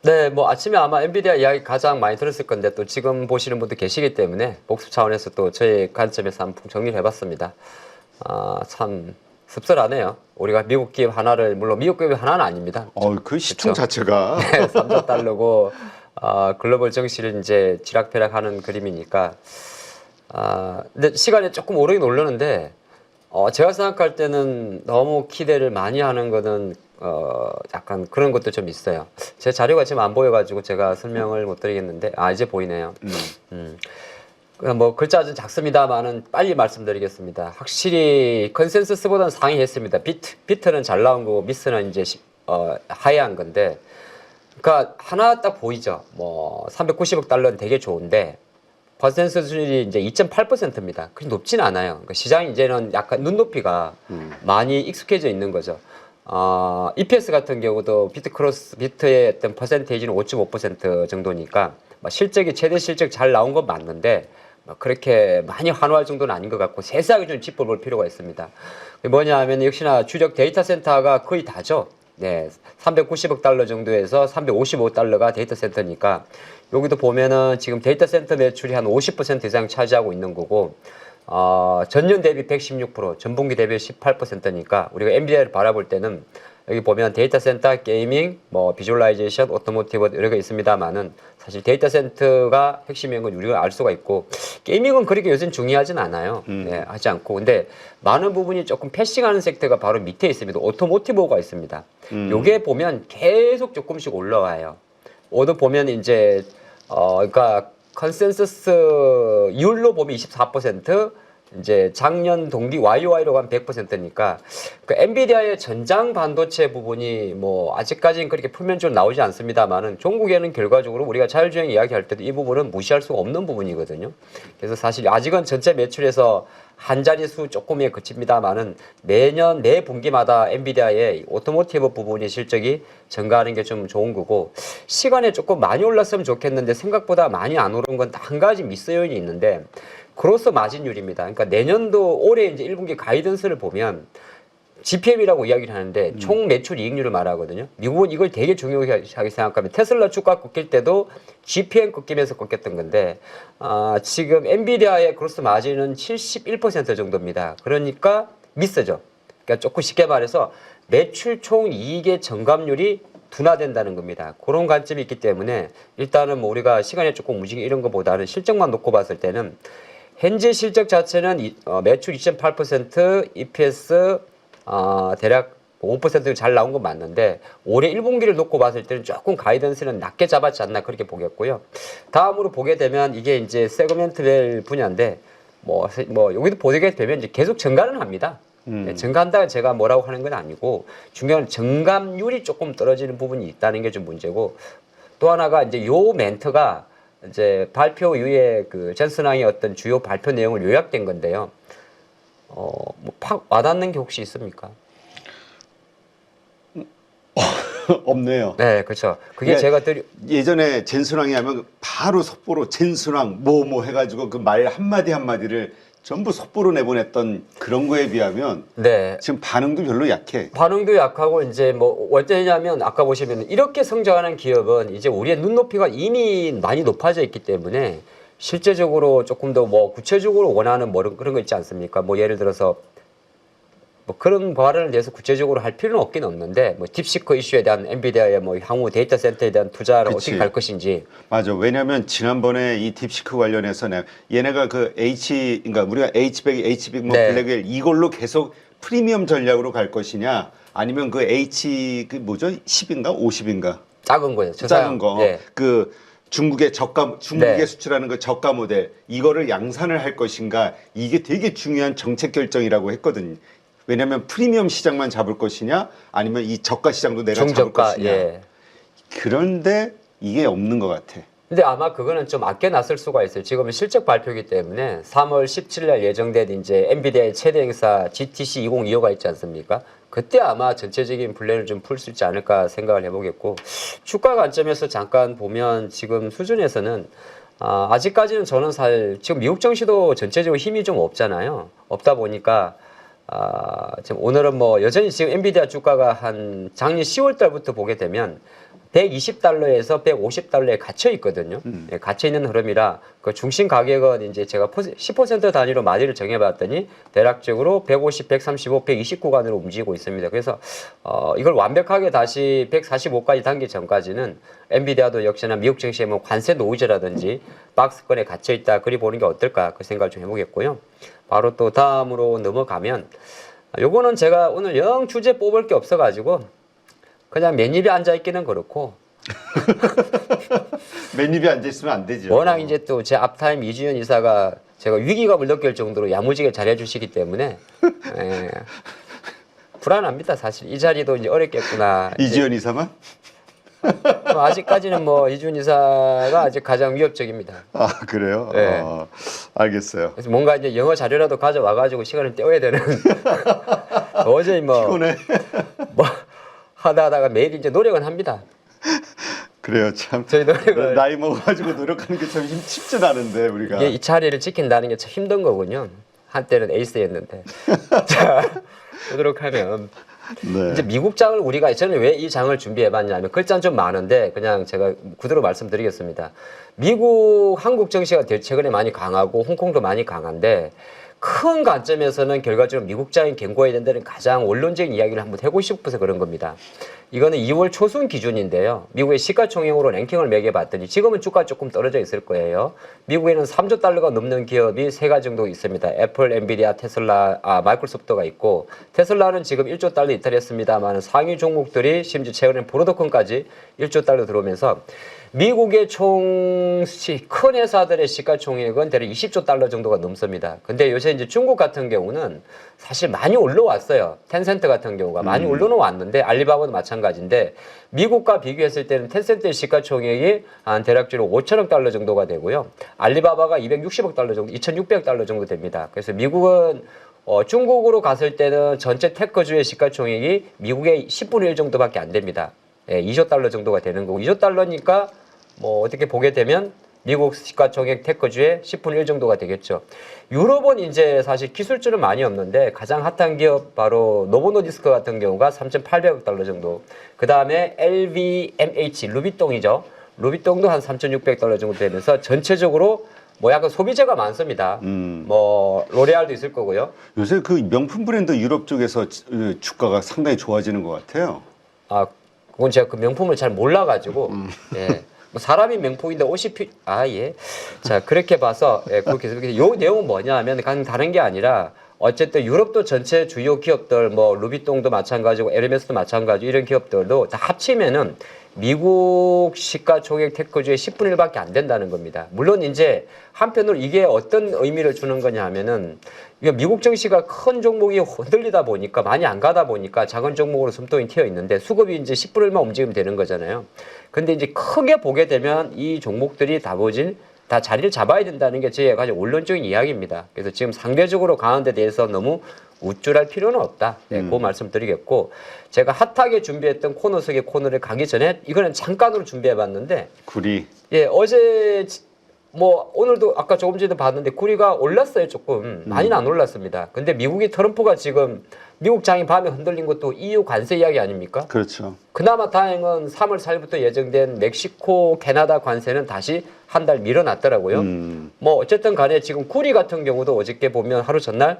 네, 뭐 아침에 아마 엔비디아 이야기 가장 많이 들었을 건데 또 지금 보시는 분도 계시기 때문에 복습 차원에서 또 저희 관점에서 한번 정리를 해봤습니다. 참 씁쓸하네요. 우리가 미국 기업 하나를 물론 미국 기업 하나는 아닙니다. 그 시총 그쵸? 자체가 네, 3조 달러고 글로벌 정시를 이제 지락펴락하는 그림이니까 근데 시간이 조금 오르긴 오르는데 제가 생각할 때는 너무 기대를 많이 하는 거는 약간 그런 것도 좀 있어요. 제 자료가 지금 안 보여가지고 제가 설명을 못 드리겠는데 이제 보이네요. 뭐 글자 좀 작습니다만은 빨리 말씀드리겠습니다. 확실히 컨센서스보다는 상회했습니다. 비트는 잘 나온 거고 미스는 이제 하회한 건데, 그러니까 하나 딱 보이죠. 뭐 390억 달러는 되게 좋은데 컨센서스율이 이제 2.8%입니다. 그렇게 높진 않아요. 그러니까 시장이 이제는 약간 눈높이가 많이 익숙해져 있는 거죠. EPS 같은 경우도 비트의 어떤 퍼센테이지는 5.5% 정도니까 실적이 최대 실적 잘 나온 건 맞는데 그렇게 많이 환호할 정도는 아닌 것 같고 세세하게 좀 짚어볼 필요가 있습니다. 뭐냐 하면 역시나 주력 데이터 센터가 거의 다죠. 네, 390억 달러 정도에서 355달러가 데이터 센터니까 여기도 보면은 지금 데이터 센터 매출이 한 50% 이상 차지하고 있는 거고 전년 대비 116%, 전분기 대비 18%니까 우리가 엔비디아를 바라볼 때는 여기 보면 데이터 센터, 게이밍, 뭐 비주얼라이제이션, 오토모티브 여러 개 있습니다만은 사실 데이터 센터가 핵심인 건 우리가 알 수가 있고 게이밍은 그렇게 요즘 중요하진 않아요. 네, 하지 않고 근데 많은 부분이 조금 패싱하는 섹터가 바로 밑에 있습니다. 오토모티브가 있습니다. 요게 보면 계속 조금씩 올라와요. 오도 보면 이제 그러니까 컨센서스 율로 보면 24%, 이제 작년 동기 YOY로 가면 100%니까 그 엔비디아의 전장 반도체 부분이 뭐 아직까지는 그렇게 표면적으로 나오지 않습니다만은 종국에는 결과적으로 우리가 자율주행 이야기할 때도 이 부분은 무시할 수가 없는 부분이거든요. 그래서 사실 아직은 전체 매출에서 한 자릿수 조금에 그칩니다만은 매년 매 분기마다 엔비디아의 오토모티브 부분의 실적이 증가하는 게 좀 좋은 거고 시간에 조금 많이 올랐으면 좋겠는데 생각보다 많이 안 오른 건 한 가지 미스 요인이 있는데 그로스 마진율입니다. 그러니까 내년도 올해 이제 1분기 가이던스를 보면 GPM이라고 이야기를 하는데 총 매출 이익률을 말하거든요. 미국은 이걸 되게 중요하게 생각하면 테슬라 주가 꺾일 때도 GPM 꺾이면서 꺾였던 건데 지금 엔비디아의 그로스 마진은 71% 정도입니다. 그러니까 미스죠. 그러니까 조금 쉽게 말해서 매출 총 이익의 정감률이 둔화된다는 겁니다. 그런 관점이 있기 때문에 일단은 뭐 우리가 시간에 조금 움직이 이런 것보다는 실적만 놓고 봤을 때는 현재 실적 자체는 매출 2.8%, EPS 대략 5% 잘 나온 건 맞는데 올해 1분기를 놓고 봤을 때는 조금 가이던스는 낮게 잡았지 않나 그렇게 보겠고요. 다음으로 보게 되면 이게 이제 세그멘트별 분야인데 뭐 여기도 보게 되면 이제 계속 증가는 합니다. 네, 증가한다고 제가 뭐라고 하는 건 아니고 중요한 증감률이 조금 떨어지는 부분이 있다는 게 좀 문제고 또 하나가 이제 요 멘트가 이제 발표 이후에 그 젠슨왕의 어떤 주요 발표 내용을 요약된 건데요. 뭐 팍 와닿는 게 혹시 있습니까? 없네요. 네, 그렇죠. 그게 제가 예전에 젠순왕이 하면 바로 속보로 젠순왕 뭐 해가지고 그 말 한마디 한마디를 전부 속보로 내보냈던 그런 거에 비하면 네. 지금 반응도 별로 약해. 반응도 약하고 이제 뭐 어쩌냐면 아까 보시면 이렇게 성장하는 기업은 이제 우리의 눈높이가 이미 많이 높아져 있기 때문에 실제적으로 조금 더 뭐 구체적으로 원하는 뭐 그런 거 있지 않습니까? 뭐 예를 들어서 뭐 그런 발언을 내서 구체적으로 할 필요는 없긴 없는데 뭐 딥시크 이슈에 대한 엔비디아의 뭐 향후 데이터 센터에 대한 투자를 그치. 어떻게 갈 것인지. 맞아. 왜냐면 지난번에 이 딥시크 관련해서 얘네가 그 그러니까 우리가 H100 뭐 네. 블랙웰 이걸로 계속 프리미엄 전략으로 갈 것이냐 아니면 그 그 뭐죠? 10인가 50인가? 작은 거예요. 작은 거. 예. 그 중국에 중국에 네. 수출하는 그 저가 모델 이거를 양산을 할 것인가 이게 되게 중요한 정책 결정이라고 했거든요. 왜냐하면 프리미엄 시장만 잡을 것이냐 아니면 이 저가 시장도 내가 잡을 중저가. 것이냐. 예. 그런데 이게 없는 것 같아. 근데 아마 그거는 좀 아껴놨을 수가 있어요. 지금은 실적 발표이기 때문에 3월 17일 날 예정된 이제 엔비디아의 최대 행사 GTC 2025가 있지 않습니까? 그때 아마 전체적인 플랜을 좀 풀 수 있지 않을까 생각을 해보겠고 주가 관점에서 잠깐 보면 지금 수준에서는 아직까지는 저는 사실 지금 미국 증시도 전체적으로 힘이 좀 없잖아요. 없다 보니까 지금 오늘은 뭐 여전히 지금 엔비디아 주가가 한 작년 10월 달부터 보게 되면 120달러에서 150달러에 갇혀 있거든요. 예, 갇혀 있는 흐름이라 그 중심 가격은 이제 제가 10% 단위로 마디를 정해봤더니 대략적으로 150, 135, 120 구간으로 움직이고 있습니다. 그래서 이걸 완벽하게 다시 145까지 당기 전까지는 엔비디아도 역시나 미국 증시에 뭐 관세 노이즈라든지 박스권에 갇혀 있다 그리 보는 게 어떨까 그 생각을 좀 해보겠고요. 바로 또 다음으로 넘어가면 요거는 제가 오늘 영 주제 뽑을 게 없어가지고 그냥 맨입에 앉아 있기는 그렇고 맨입에 앉아 있으면 안 되죠. 워낙 이제 또 제 앞타임 이주연 이사가 제가 위기감을 느낄 정도로 야무지게 잘해 주시기 때문에 예, 불안합니다. 사실 이 자리도 이제 어렵겠구나. 이지연 이사만? 뭐 아직까지는 뭐 이주연 이사가 아직 가장 위협적입니다. 아 그래요? 네. 알겠어요. 그래서 뭔가 이제 영어 자료라도 가져와 가지고 시간을 때워야 되는 도저히 뭐 피곤해. 하다가 매일 이제 노력은 합니다. 그래요 참. 저희 노력을 나이 먹어가지고 노력하는 게 참 쉽진 않은데 우리가. 이게 이 자리를 지킨다는 게 참 힘든 거군요. 한때는 에이스였는데. 자, 보도록 하면 네. 이제 미국 장을 우리가 저는 왜 이 장을 준비해봤냐면 글자는 좀 많은데 그냥 제가 구두로 말씀드리겠습니다. 미국 한국 정시가 최근에 많이 강하고 홍콩도 많이 강한데 큰 관점에서는 결과적으로 미국 장이 견고해야 된다는 가장 원론적인 이야기를 한번 해보고 싶어서 그런 겁니다. 이거는 2월 초순 기준인데요. 미국의 시가총액으로 랭킹을 매겨봤더니 지금은 주가 조금 떨어져 있을 거예요. 미국에는 3조 달러가 넘는 기업이 3가지 정도 있습니다. 애플, 엔비디아, 테슬라, 마이크로소프트가 있고 테슬라는 지금 1조 달러 이탈했습니다만 상위 종목들이 심지어 최근에 브로드콘까지 1조 달러 들어오면서 미국의 총 큰 회사들의 시가총액은 대략 20조 달러 정도가 넘습니다. 근데 요새 이제 중국 같은 경우는 사실 많이 올라왔어요. 텐센트 같은 경우가 많이 올라는 왔는데 알리바바도 마찬가지인데 미국과 비교했을 때는 텐센트의 시가총액이 한 대략적으로 5천억 달러 정도가 되고요. 알리바바가 260억 달러 정도, 2,600억 달러 정도 됩니다. 그래서 미국은 중국으로 갔을 때는 전체 테크주의 시가총액이 미국의 10분의 1 정도밖에 안 됩니다. 예, 2조 달러 정도가 되는 거고 2조 달러니까 뭐 어떻게 보게 되면 미국 시가총액 테크주의 10분의 1 정도가 되겠죠. 유럽은 이제 사실 기술주는 많이 없는데 가장 핫한 기업 바로 노보노디스크 같은 경우가 3,800억 달러 정도. 그 다음에 LVMH 루비통이죠. 루비통도 한 3,600 달러 정도 되면서 전체적으로 뭐 약간 소비재가 많습니다. 뭐 로레알도 있을 거고요. 요새 그 명품 브랜드 유럽 쪽에서 주가가 상당히 좋아지는 것 같아요. 그건 제가 그 명품을 잘 몰라가지고 예. 뭐 사람이 명품인데 옷이 예. 자 그렇게 봐서 예, 그렇게 해서 요 내용은 뭐냐면 그냥 다른 게 아니라 어쨌든 유럽도 전체 주요 기업들 뭐 루비통도 마찬가지고 에르메스도 마찬가지고 이런 기업들도 다 합치면은 미국 시가총액 테크주의 10분의 1밖에 안 된다는 겁니다. 물론 이제 한편으로 이게 어떤 의미를 주는 거냐 하면은 미국 증시가 큰 종목이 흔들리다 보니까 많이 안 가다 보니까 작은 종목으로 숨통이 튀어 있는데 수급이 이제 10분의 1만 움직이면 되는 거잖아요. 근데 이제 크게 보게 되면 이 종목들이 다 자리를 잡아야 된다는 게 제 가장 원론적인 이야기입니다. 그래서 지금 상대적으로 강한 데 대해서 너무 우쭐할 필요는 없다. 네, 그 말씀 드리겠고 제가 핫하게 준비했던 코너 속의 코너를 가기 전에 이거는 잠깐으로 준비해 봤는데 구리. 예, 어제 뭐 오늘도 아까 조금 전에 봤는데 구리가 올랐어요. 조금 많이는 안 올랐습니다. 근데 미국이 트럼프가 지금 미국 장이 밤에 흔들린 것도 EU 관세 이야기 아닙니까? 그렇죠. 그나마 다행은 3월 4일부터 예정된 멕시코, 캐나다 관세는 다시 한 달 밀어놨더라고요. 뭐 어쨌든 간에 지금 구리 같은 경우도 어저께 보면 하루 전날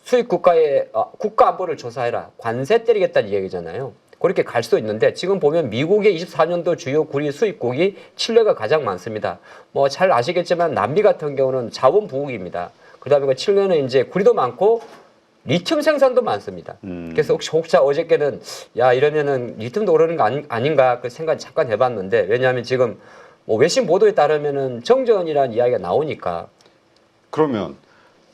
수입 국가의 국가 안보를 조사해라. 관세 때리겠다는 얘기잖아요. 그렇게 갈 수도 있는데 지금 보면 미국의 24년도 주요 구리 수입국이 칠레가 가장 많습니다. 뭐 잘 아시겠지만 남미 같은 경우는 자원 부국입니다. 그다음에 칠레는 이제 구리도 많고 리튬 생산도 많습니다. 그래서 혹시 어저께는 야 이러면은 리튬도 오르는 거 아닌가 그 생각 잠깐 해봤는데 왜냐하면 지금 뭐 외신 보도에 따르면은 정전이라는 이야기가 나오니까. 그러면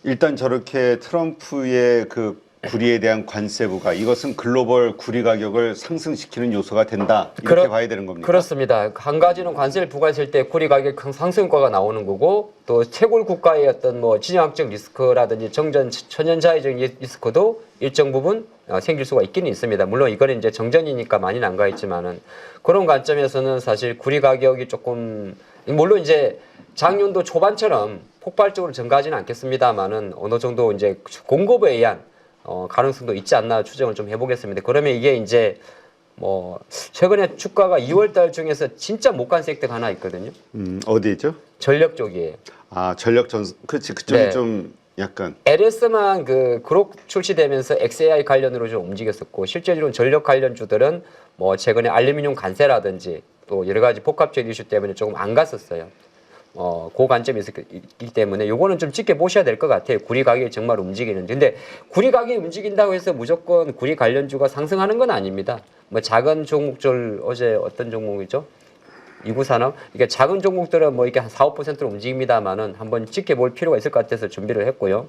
일단 저렇게 트럼프의 그 구리에 대한 관세부가 이것은 글로벌 구리 가격을 상승시키는 요소가 된다 이렇게 봐야 되는 겁니까? 그렇습니다. 한 가지는 관세를 부과했을 때 구리 가격 상승과가 나오는 거고 또 채굴 국가의 어떤 뭐 지정학적 리스크라든지 정전 천연자해적 리스크도 일정 부분 생길 수가 있기는 있습니다. 물론 이거는 이제 정전이니까 많이는 안 가 있지만은 그런 관점에서는 사실 구리 가격이 조금 물론 이제 작년도 초반처럼 폭발적으로 증가하지는 않겠습니다만은 어느 정도 이제 공급에 의한 가능성도 있지 않나 추정을 좀 해보겠습니다. 그러면 이게 이제 뭐 최근에 주가가 2월달 중에서 진짜 못 간 섹터가 하나 있거든요. 어디죠? 전력 쪽이에요. 아, 전력 전선. 그렇지. 그쪽이 네. 좀 약간 LS만 그 그룹 출시되면서 XAI 관련으로 좀 움직였었고 실제로는 전력 관련주들은 뭐 최근에 알루미늄 관세라든지 또 여러 가지 복합적 이슈 때문에 조금 안 갔었어요. 그 관점이 있기 때문에 요거는 좀 지켜보셔야 될 것 같아요. 구리 가격이 정말 움직이는데. 근데 구리 가격이 움직인다고 해서 무조건 구리 관련주가 상승하는 건 아닙니다. 뭐 작은 종목들 어제 어떤 종목이죠? 이구산업 이게 작은 종목들은 뭐 이게 한 4, 5%로 움직입니다만은 한번 지켜볼 필요가 있을 것 같아서 준비를 했고요.